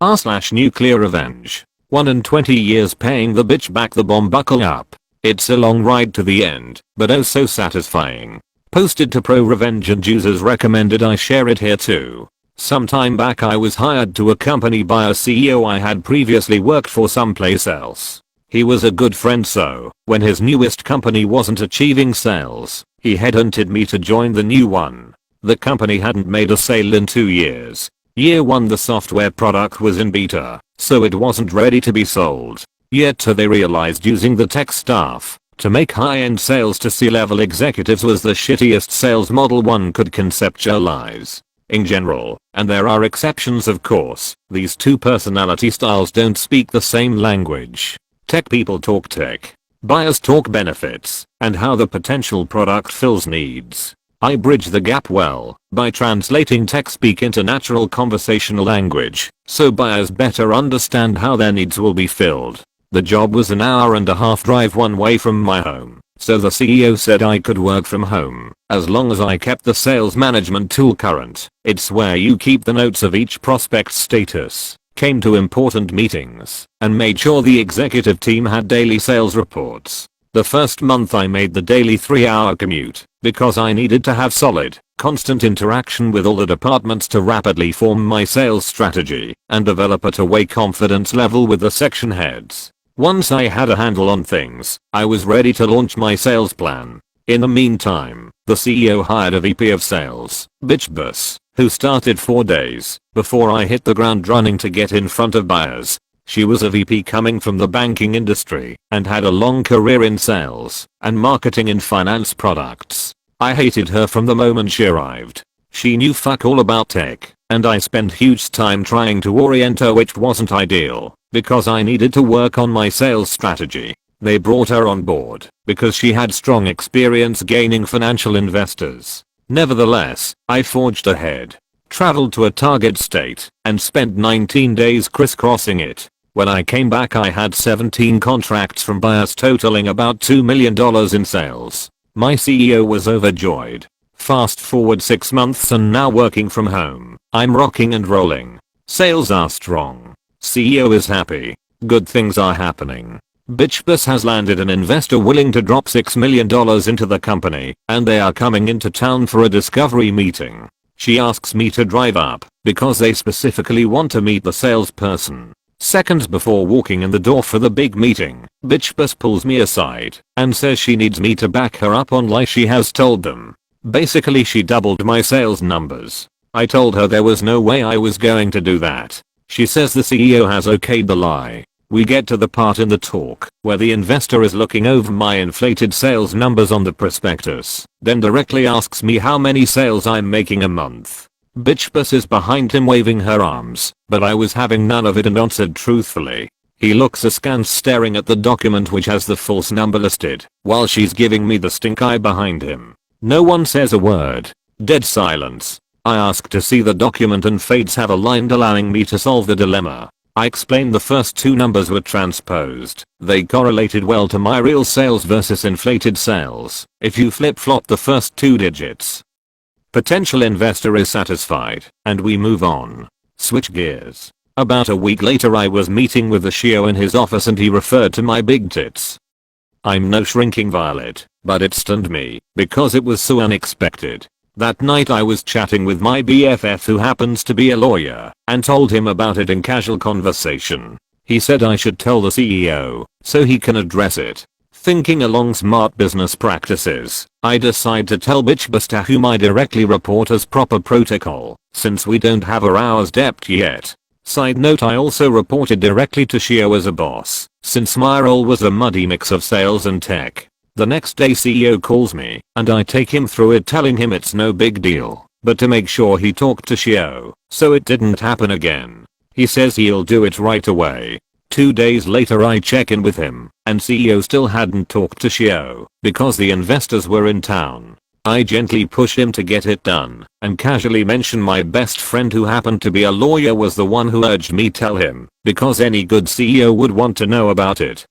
r/rNuclearRevenge. 1 in 20 years paying the bitch back the bomb, buckle up. It's a long ride to the end, but oh so satisfying. Posted to pro revenge and users recommended I share it here too. Some time back I was hired to a company by a CEO I had previously worked for someplace else. He was a good friend, so when his newest company wasn't achieving sales, he headhunted me to join the new one. The company hadn't made a sale in 2 years. Year 1 the software product was in beta, so it wasn't ready to be sold. Year 2 they realized using the tech staff to make high-end sales to C-level executives was the shittiest sales model one could conceptualize. In general, and there are exceptions of course, these two personality styles don't speak the same language. Tech people talk tech. Buyers talk benefits and how the potential product fills needs. I bridge the gap well by translating tech speak into natural conversational language so buyers better understand how their needs will be filled. The job was an hour-and-a-half drive one way from my home, so the CEO said I could work from home as long as I kept the sales management tool current. It's where you keep the notes of each prospect's status, came to important meetings, and made sure the executive team had daily sales reports. The first month I made the daily 3-hour commute because I needed to have solid, constant interaction with all the departments to rapidly form my sales strategy and develop a two-way confidence level with the section heads. Once I had a handle on things, I was ready to launch my sales plan. In the meantime, the CEO hired a VP of sales, bitch boss, who started 4 days before I hit the ground running to get in front of buyers. She was a VP coming from the banking industry and had a long career in sales and marketing in finance products. I hated her from the moment she arrived. She knew fuck all about tech, and I spent huge time trying to orient her, which wasn't ideal because I needed to work on my sales strategy. They brought her on board because she had strong experience gaining financial investors. Nevertheless, I forged ahead, traveled to a target state, and spent 19 days crisscrossing it. When I came back I had 17 contracts from buyers totaling about $2 million in sales. My CEO was overjoyed. Fast forward 6 months and now working from home, I'm rocking and rolling. Sales are strong. CEO is happy. Good things are happening. Bitch boss has landed an investor willing to drop $6 million into the company, and they are coming into town for a discovery meeting. She asks me to drive up because they specifically want to meet the salesperson. Seconds before walking in the door for the big meeting, bitch boss pulls me aside and says she needs me to back her up on lies she has told them. Basically she doubled my sales numbers. I told her there was no way I was going to do that. She says the CEO has okayed the lie. We get to the part in the talk where the investor is looking over my inflated sales numbers on the prospectus, then directly asks me how many sales I'm making a month. Bitch boss is behind him waving her arms, but I was having none of it and answered truthfully. He looks askance staring at the document which has the false number listed, while she's giving me the stink eye behind him. No one says a word. Dead silence. I ask to see the document and fates have aligned allowing me to solve the dilemma. I explained the first 2 numbers were transposed. They correlated well to my real sales versus inflated sales if you flip-flop the first 2 digits. Potential investor is satisfied, and we move on. Switch gears. About a week later I was meeting with the CEO in his office and he referred to my big tits. I'm no shrinking violet, but it stunned me because it was so unexpected. That night I was chatting with my BFF who happens to be a lawyer and told him about it in casual conversation. He said I should tell the CEO so he can address it. Thinking along smart business practices, I decide to tell bitch boss to whom I directly report as proper protocol since we don't have a hour's depth yet. Side note, I also reported directly to CEO as a boss since my role was a muddy mix of sales and tech. The next day CEO calls me and I take him through it telling him it's no big deal, but to make sure he talked to CEO so it didn't happen again. He says he'll do it right away. 2 days later I check in with him and CEO still hadn't talked to CEO because the investors were in town. I gently push him to get it done and casually mention my best friend who happened to be a lawyer was the one who urged me tell him because any good CEO would want to know about it.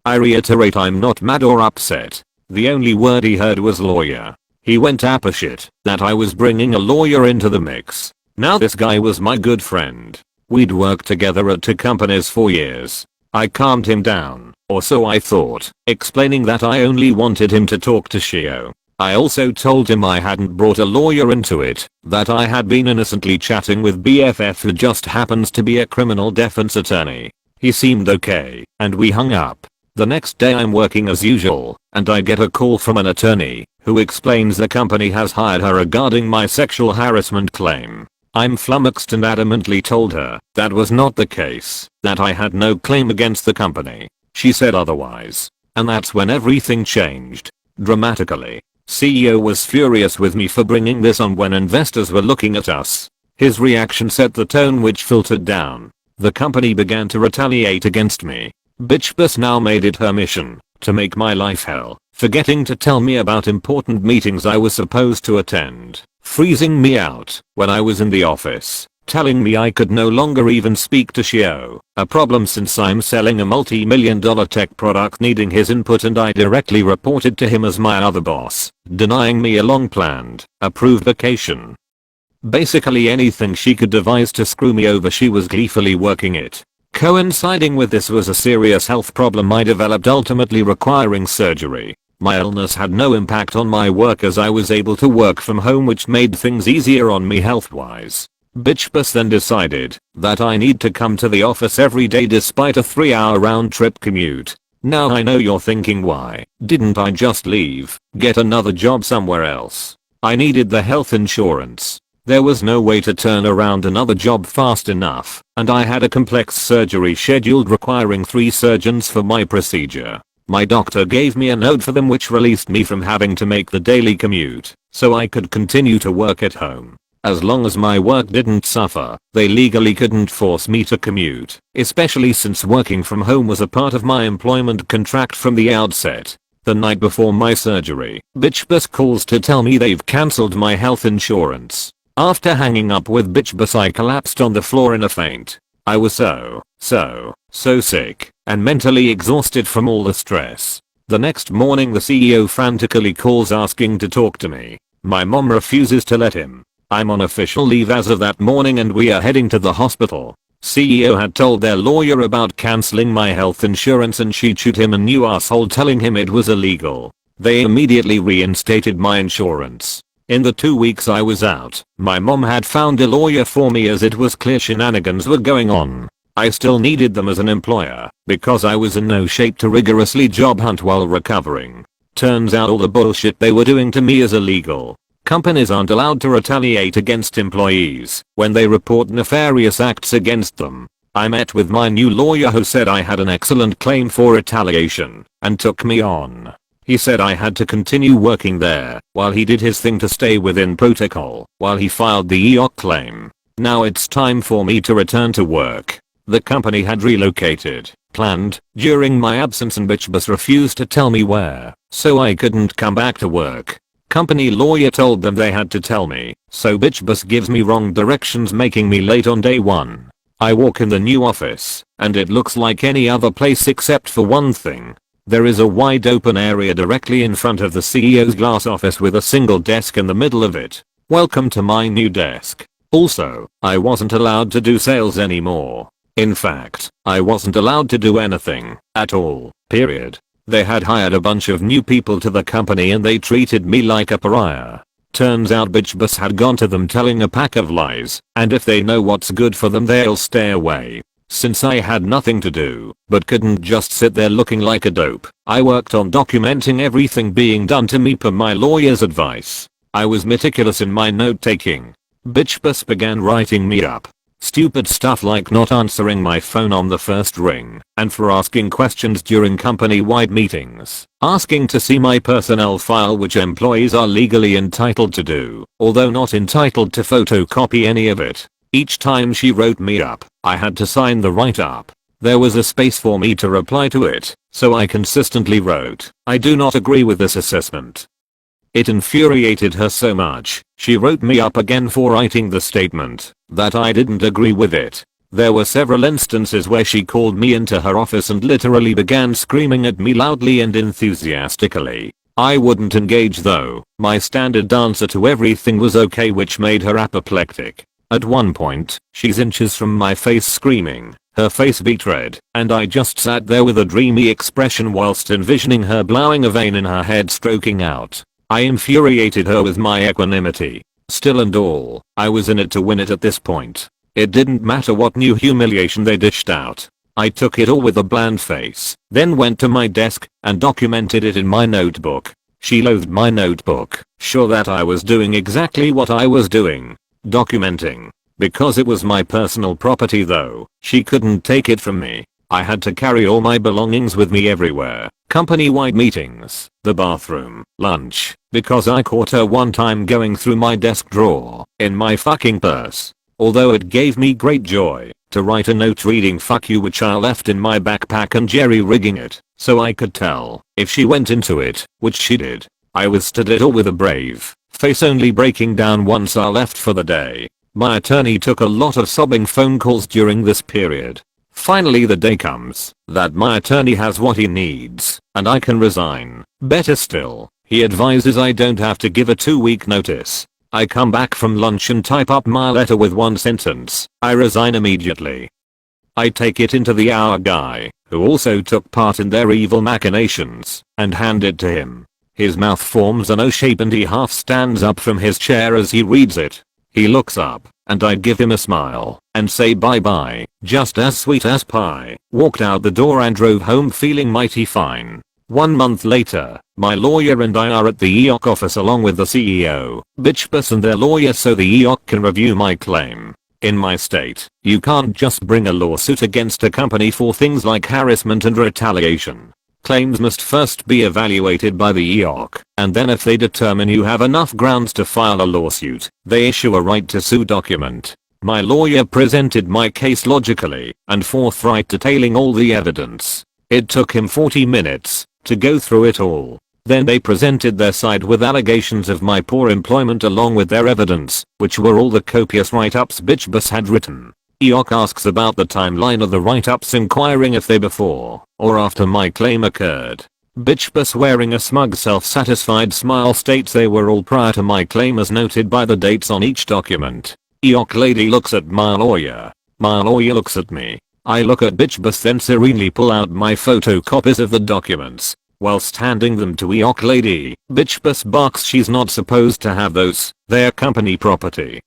I reiterate I'm not mad or upset. The only word he heard was lawyer. He went apeshit that I was bringing a lawyer into the mix. Now this guy was my good friend. We'd worked together at 2 companies for years. I calmed him down, or so I thought, explaining that I only wanted him to talk to Shio. I also told him I hadn't brought a lawyer into it, that I had been innocently chatting with BFF who just happens to be a criminal defense attorney. He seemed okay, and we hung up. The next day I'm working as usual, and I get a call from an attorney, who explains the company has hired her regarding my sexual harassment claim. I'm flummoxed and adamantly told her that was not the case, that I had no claim against the company. She said otherwise. And that's when everything changed. Dramatically. CEO was furious with me for bringing this on when investors were looking at us. His reaction set the tone which filtered down. The company began to retaliate against me. Bitch boss now made it her mission to make my life hell, forgetting to tell me about important meetings I was supposed to attend, freezing me out when I was in the office, telling me I could no longer even speak to Shio, a problem since I'm selling a multi-million-dollar tech product needing his input and I directly reported to him as my other boss, denying me a long-planned, approved vacation. Basically anything she could devise to screw me over she was gleefully working it. Coinciding with this was a serious health problem I developed ultimately requiring surgery. My illness had no impact on my work as I was able to work from home which made things easier on me health-wise. Bitch boss then decided that I need to come to the office every day despite a 3-hour round-trip commute. Now I know you're thinking why didn't I just leave, get another job somewhere else? I needed the health insurance. There was no way to turn around another job fast enough, and I had a complex surgery scheduled requiring 3 surgeons for my procedure. My doctor gave me a note for them which released me from having to make the daily commute, so I could continue to work at home. As long as my work didn't suffer, they legally couldn't force me to commute, especially since working from home was a part of my employment contract from the outset. The night before my surgery, bitch boss calls to tell me they've cancelled my health insurance. After hanging up with bitch boss I collapsed on the floor in a faint. I was so sick and mentally exhausted from all the stress. The next morning the CEO frantically calls asking to talk to me. My mom refuses to let him. I'm on official leave as of that morning and we are heading to the hospital. CEO had told their lawyer about cancelling my health insurance and she chewed him a new asshole telling him it was illegal. They immediately reinstated my insurance. In the 2 weeks I was out, my mom had found a lawyer for me as it was clear shenanigans were going on. I still needed them as an employer because I was in no shape to rigorously job hunt while recovering. Turns out all the bullshit they were doing to me is illegal. Companies aren't allowed to retaliate against employees when they report nefarious acts against them. I met with my new lawyer who said I had an excellent claim for retaliation and took me on. He said I had to continue working there while he did his thing to stay within protocol while he filed the EOC claim. Now it's time for me to return to work. The company had relocated, planned, during my absence and bitch boss refused to tell me where, so I couldn't come back to work. Company lawyer told them they had to tell me, so bitch boss gives me wrong directions making me late on day 1. I walk in the new office, and it looks like any other place except for one thing. There is a wide open area directly in front of the CEO's glass office with a single desk in the middle of it. Welcome to my new desk. Also, I wasn't allowed to do sales anymore. In fact, I wasn't allowed to do anything at all, period. They had hired a bunch of new people to the company and they treated me like a pariah. Turns out bitch boss had gone to them telling a pack of lies, and if they know what's good for them they'll stay away. Since I had nothing to do, but couldn't just sit there looking like a dope, I worked on documenting everything being done to me per my lawyer's advice. I was meticulous in my note-taking. Bitch boss began writing me up. Stupid stuff like not answering my phone on the first ring, and for asking questions during company-wide meetings, asking to see my personnel file which employees are legally entitled to do, although not entitled to photocopy any of it. Each time she wrote me up, I had to sign the write-up. There was a space for me to reply to it, so I consistently wrote, "I do not agree with this assessment." It infuriated her so much, she wrote me up again for writing the statement that I didn't agree with it. There were several instances where she called me into her office and literally began screaming at me loudly and enthusiastically. I wouldn't engage though. My standard answer to everything was okay, which made her apoplectic. At one point, she's inches from my face screaming, her face beet red, and I just sat there with a dreamy expression whilst envisioning her blowing a vein in her head stroking out. I infuriated her with my equanimity. Still and all, I was in it to win it at this point. It didn't matter what new humiliation they dished out. I took it all with a bland face, then went to my desk and documented it in my notebook. She loathed my notebook, sure that I was doing exactly what I was doing. Documenting. Because it was my personal property though, she couldn't take it from me. I had to carry all my belongings with me everywhere. Company-wide meetings, the bathroom, lunch, because I caught her one time going through my desk drawer, in my fucking purse. Although it gave me great joy to write a note reading "fuck you" which I left in my backpack and jerry-rigging it, so I could tell if she went into it, which she did. I withstood it all with a brave face, only breaking down once I left for the day. My attorney took a lot of sobbing phone calls during this period. Finally the day comes that my attorney has what he needs and I can resign. Better still, he advises I don't have to give a 2-week notice. I come back from lunch and type up my letter with one sentence: I resign immediately. I take it into the our guy, who also took part in their evil machinations, and hand it to him. His mouth forms an O shape and he half stands up from his chair as he reads it. He looks up, and I give him a smile and say bye bye, just as sweet as pie. Walked out the door and drove home feeling mighty fine. 1 month later, my lawyer and I are at the EOC office along with the CEO, bitch boss and their lawyer so the EOC can review my claim. In my state, you can't just bring a lawsuit against a company for things like harassment and retaliation. Claims must first be evaluated by the EOC, and then if they determine you have enough grounds to file a lawsuit, they issue a right to sue document. My lawyer presented my case logically and forthright, detailing all the evidence. It took him 40 minutes to go through it all. Then they presented their side with allegations of my poor employment along with their evidence, which were all the copious write-ups bitch boss had written. EOC asks about the timeline of the write-ups, inquiring if they before or after my claim occurred. Bitch boss, wearing a smug self-satisfied smile, states they were all prior to my claim as noted by the dates on each document. EOC lady looks at my lawyer. My lawyer looks at me. I look at bitch boss, then serenely pull out my photocopies of the documents. Whilst handing them to EOC lady, bitch boss barks she's not supposed to have those, they're company property.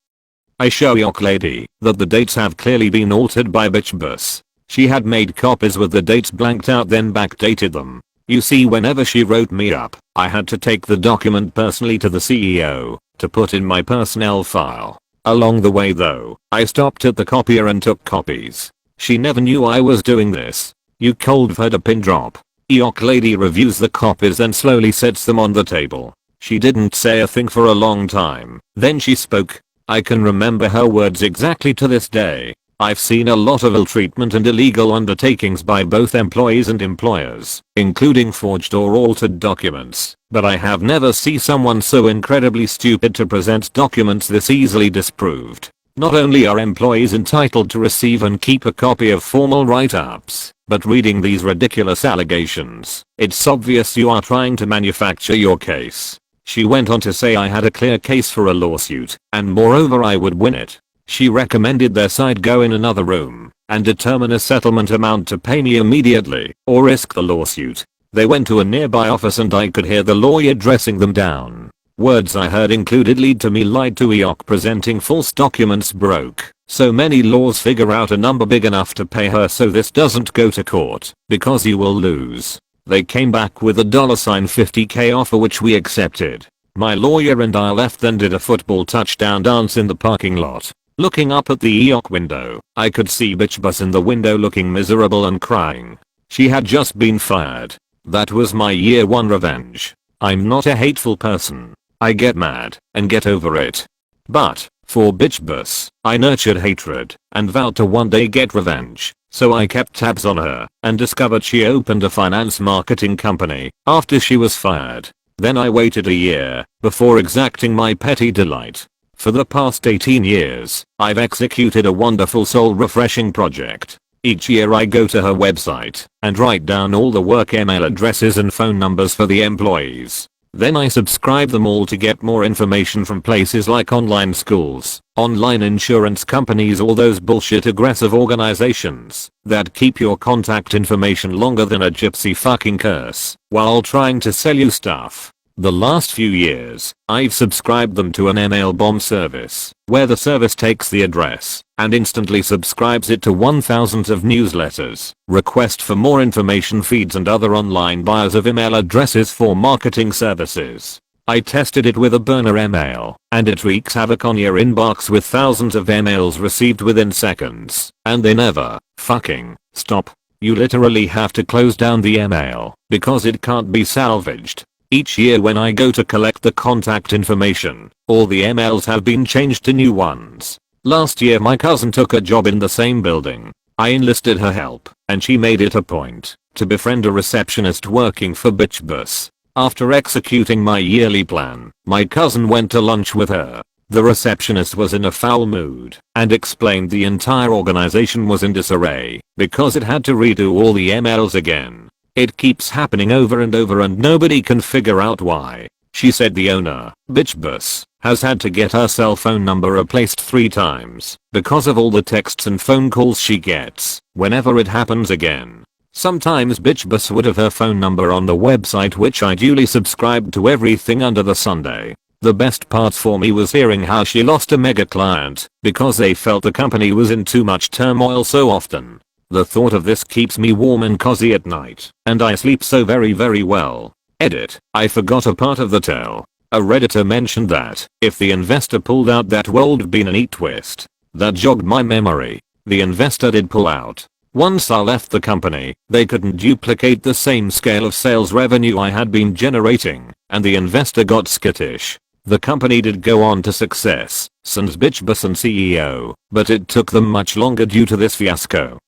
I show EOC lady that the dates have clearly been altered by bitch boss. She had made copies with the dates blanked out, then backdated them. You see, whenever she wrote me up, I had to take the document personally to the CEO to put in my personnel file. Along the way though, I stopped at the copier and took copies. She never knew I was doing this. You cold heard a pin drop. EOC lady reviews the copies and slowly sets them on the table. She didn't say a thing for a long time. Then she spoke. I can remember her words exactly to this day. I've seen a lot of ill treatment and illegal undertakings by both employees and employers, including forged or altered documents, but I have never seen someone so incredibly stupid to present documents this easily disproved. Not only are employees entitled to receive and keep a copy of formal write-ups, but reading these ridiculous allegations, it's obvious you are trying to manufacture your case. She went on to say I had a clear case for a lawsuit, and moreover I would win it. She recommended their side go in another room and determine a settlement amount to pay me immediately or risk the lawsuit. They went to a nearby office and I could hear the lawyer dressing them down. Words I heard included "lead to me, lied to EOC, presenting false documents, broke so many laws, figure out a number big enough to pay her so this doesn't go to court, because you will lose." They came back with a $50K offer which we accepted. My lawyer and I left, then did a football touchdown dance in the parking lot. Looking up at the EOC window, I could see bitch boss in the window looking miserable and crying. She had just been fired. That was my year 1 revenge. I'm not a hateful person. I get mad and get over it. But for bitch boss, I nurtured hatred and vowed to one day get revenge. So I kept tabs on her and discovered she opened a finance marketing company after she was fired. Then I waited a year before exacting my petty delight. For the past 18 years, I've executed a wonderful soul-refreshing project. Each year I go to her website and write down all the work email addresses and phone numbers for the employees. Then I subscribe them all to get more information from places like online schools, online insurance companies, all those bullshit aggressive organizations that keep your contact information longer than a gypsy fucking curse while trying to sell you stuff. The last few years, I've subscribed them to an email bomb service, where the service takes the address and instantly subscribes it to 1000s of newsletters, request for more information feeds and other online buyers of email addresses for marketing services. I tested it with a burner email, and it wreaks havoc on your inbox with thousands of emails received within seconds, and they never fucking stop. You literally have to close down the email because it can't be salvaged. Each year when I go to collect the contact information, all the emails have been changed to new ones. Last year my cousin took a job in the same building. I enlisted her help, and she made it a point to befriend a receptionist working for Bitch Bus. After executing my yearly plan, my cousin went to lunch with her. The receptionist was in a foul mood and explained the entire organization was in disarray because it had to redo all the emails again. It keeps happening over and over and nobody can figure out why. She said the owner, Bitch Bus, has had to get her cell phone number replaced 3 times because of all the texts and phone calls she gets whenever it happens again. Sometimes Bitch Bus would have her phone number on the website, which I duly subscribed to everything under the Sunday. The best part for me was hearing how she lost a mega client because they felt the company was in too much turmoil so often. The thought of this keeps me warm and cozy at night, and I sleep so very well. Edit. I forgot a part of the tale. A redditor mentioned that if the investor pulled out, that would be a neat twist. That jogged my memory. The investor did pull out. Once I left the company, they couldn't duplicate the same scale of sales revenue I had been generating, and the investor got skittish. The company did go on to success, sans Bitch Bus and CEO, but it took them much longer due to this fiasco.